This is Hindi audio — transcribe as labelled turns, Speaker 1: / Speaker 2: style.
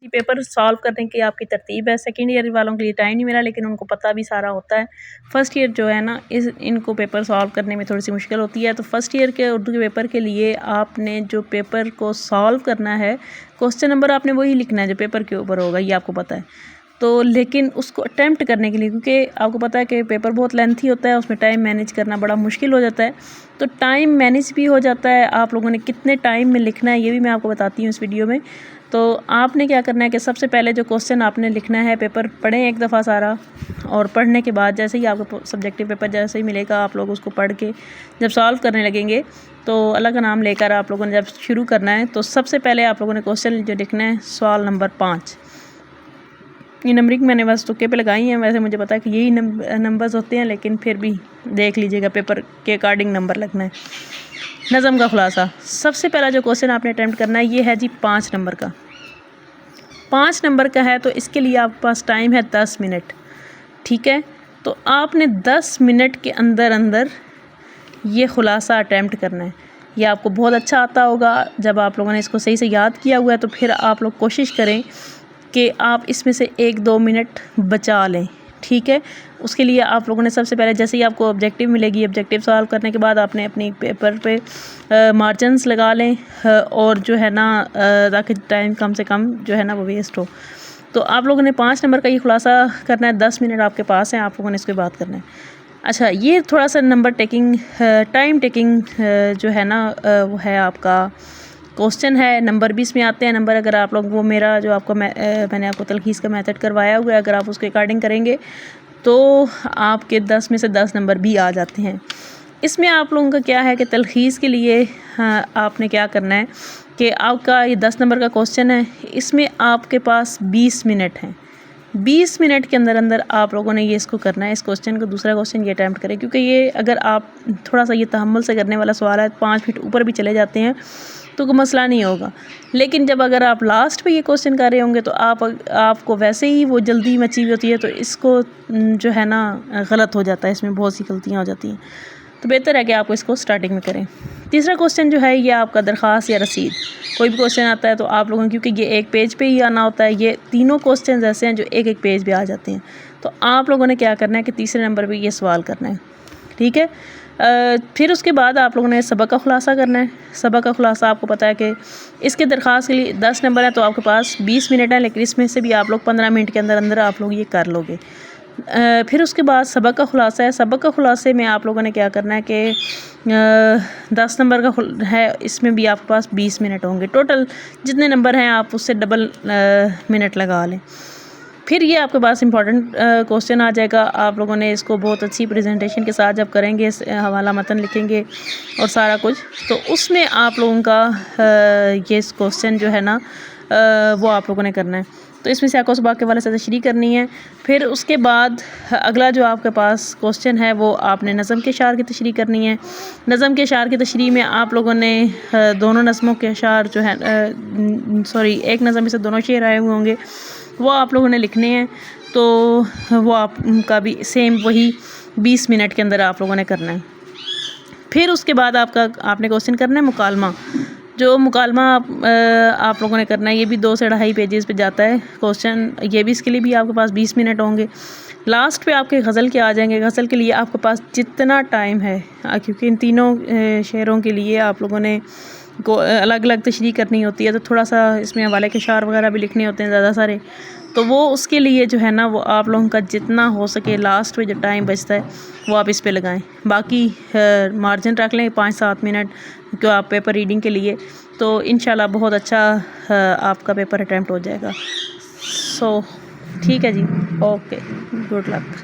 Speaker 1: पेपर सॉल्व करने की आपकी तरतीब है। सेकेंड ईयर वालों के लिए टाइम नहीं मिला, लेकिन उनको पता भी सारा होता है। फ़र्स्ट ईयर जो है ना, इनको पेपर सॉल्व करने में थोड़ी सी मुश्किल होती है। तो फर्स्ट ईयर के उर्दू के पेपर के लिए आपने जो पेपर को सॉल्व करना है, क्वेश्चन नंबर आपने वही लिखना है जो पेपर के ऊपर होगा, ये आपको पता है। तो लेकिन उसको अटैम्प्ट करने के लिए, क्योंकि आपको पता है कि पेपर बहुत लेंथी होता है, उसमें टाइम मैनेज करना बड़ा मुश्किल हो जाता है। तो टाइम मैनेज भी हो जाता है। आप लोगों ने कितने टाइम में लिखना है ये भी मैं आपको बताती हूँ इस वीडियो में। तो आपने क्या करना है कि सबसे पहले जो क्वेश्चन आपने लिखना है, पेपर पढ़ें एक दफ़ा सारा, और पढ़ने के बाद जैसे ही आपको सब्जेक्टिव पेपर जैसे ही मिलेगा, आप लोग उसको पढ़ के जब सॉल्व करने लगेंगे, तो अल्लाह का नाम लेकर आप लोगों ने जब शुरू करना है, तो सबसे पहले आप लोगों ने क्वेश्चन जो लिखना है सवाल नंबर 5। ये नंबरिंग मैंने बस तुक्के पे लगाई हैं, वैसे मुझे पता है कि यही नंबर्स होते हैं, लेकिन फिर भी देख लीजिएगा पेपर के अकॉर्डिंग नंबर लगना है। नज़म का खुलासा, सबसे पहला जो क्वेश्चन आपने अटैम्प्ट करना है ये है जी 5 नंबर का। 5 नंबर का है, तो इसके लिए आपके पास टाइम है 10 मिनट। ठीक है, तो आपने 10 मिनट के अंदर अंदर ये खुलासा अटैम्प्ट करना है। ये आपको बहुत अच्छा आता होगा जब आप लोगों ने इसको सही से याद किया हुआ है। तो फिर आप लोग कोशिश करें कि आप इसमें से 1-2 मिनट बचा लें। ठीक है, उसके लिए आप लोगों ने सबसे पहले जैसे ही आपको ऑब्जेक्टिव मिलेगी, ऑब्जेक्टिव सॉल्व करने के बाद आपने अपनी पेपर पे मार्जिन्स लगा लें, और जो है ना ताकि टाइम कम से कम जो है ना वो वेस्ट हो। तो आप लोगों ने 5 नंबर का ये खुलासा करना है। 10 मिनट आपके पास हैं, आप लोगों ने इसके बात करना है। अच्छा, ये थोड़ा सा नंबर टेकिंग, टाइम टेकिंग जो है ना वो है आपका क्वेश्चन है। नंबर भी इसमें आते हैं। नंबर अगर आप लोग वो मेरा जो आपको मैंने आपको तलखीस का मेथड करवाया हुआ है, अगर आप उसके अकॉर्डिंग करेंगे तो आपके 10 में से 10 नंबर भी आ जाते हैं। इसमें आप लोगों का क्या है कि तलखीस के लिए आपने क्या करना है कि आपका ये 10 नंबर का क्वेश्चन है, इसमें आपके पास 20 मिनट हैं। 20 मिनट के अंदर अंदर आप लोगों ने ये इसको करना है, इस क्वेश्चन को, दूसरा क्वेश्चन ये अटैम्प्ट करें। क्योंकि ये अगर आप थोड़ा सा ये तहम्मुल से करने वाला सवाल है, 5 मिनट ऊपर भी चले जाते हैं तो कोई मसला नहीं होगा। लेकिन जब अगर आप लास्ट पे ये क्वेश्चन कर रहे होंगे तो आपको वैसे ही वो जल्दी मची हुई होती है, तो इसको जो है ना गलत हो जाता है, इसमें बहुत सी गलतियाँ हो जाती हैं। तो बेहतर है कि आपको इसको स्टार्टिंग में करें। तीसरा क्वेश्चन जो है ये आपका दरख्वास्त या रसीद। कोई भी क्वेश्चन आता है तो आप लोगों, क्योंकि ये एक पेज पे ही आना होता है, ये तीनों क्वेश्चन ऐसे हैं जो एक एक पेज पे आ जाते हैं। तो आप लोगों ने क्या करना है कि तीसरे नंबर पे ये सवाल करना है। ठीक है, फिर उसके बाद आप लोगों ने सबक का खुलासा करना है। सबक का खुलासा आपको पता है कि इसके दरख्वास्त के लिए 10 नंबर है, तो आपके पास 20 मिनट है, लेकिन इसमें से भी आप लोग 15 मिनट के अंदर अंदर आप लोग ये कर लोगे। फिर उसके बाद सबक का खुलासा है। सबक का खुलासे में आप लोगों ने क्या करना है कि 10 नंबर का है, इसमें भी आपके पास 20 मिनट होंगे। टोटल जितने नंबर हैं आप उससे डबल मिनट लगा लें। फिर ये आपके पास इंपॉर्टेंट क्वेश्चन आ जाएगा। आप लोगों ने इसको बहुत अच्छी प्रेजेंटेशन के साथ जब करेंगे, हवाला मतन लिखेंगे और सारा कुछ, तो उसमें आप लोगों का ये क्वेश्चन जो है ना वो आप लोगों ने करना है। तो इसमें से आपको सुबह के वाले से तशरीह करनी है। फिर उसके बाद अगला जो आपके पास क्वेश्चन है वो आपने नज़म के अशार की तशरीह करनी है। नज़म के अशार की तशरीह में आप लोगों ने दोनों नज़मों के अशार जो है एक नज़म में से दोनों शेर आए हुए होंगे, वो आप लोगों ने लिखने हैं। तो वो आपका भी सेम वही 20 मिनट के अंदर आप लोगों ने करना है। फिर उसके बाद आपने क्वेश्चन करना है मुकालमा। जो मुकालमा आप लोगों ने करना है, ये भी 2 से 2.5 पेजेस पे जाता है क्वेश्चन। ये भी, इसके लिए भी आपके पास 20 मिनट होंगे। लास्ट पे आपके गज़ल के आ जाएंगे। गज़ल के लिए आपके पास जितना टाइम है, क्योंकि इन तीनों शेरों के लिए आप लोगों ने को अलग अलग तशरीह करनी होती है, तो थोड़ा सा इसमें हवाले के अशार वगैरह भी लिखने होते हैं ज़्यादा सारे। तो वो उसके लिए जो है ना वो आप लोगों का जितना हो सके लास्ट में जो टाइम बचता है वो आप इस पे लगाएं। बाकी मार्जिन रख लें 5-7 मिनट जो आप पेपर रीडिंग के लिए, तो इंशाल्लाह बहुत अच्छा आपका पेपर अटैम्प्ट हो जाएगा। सो ठीक है जी, ओके, गुड लक।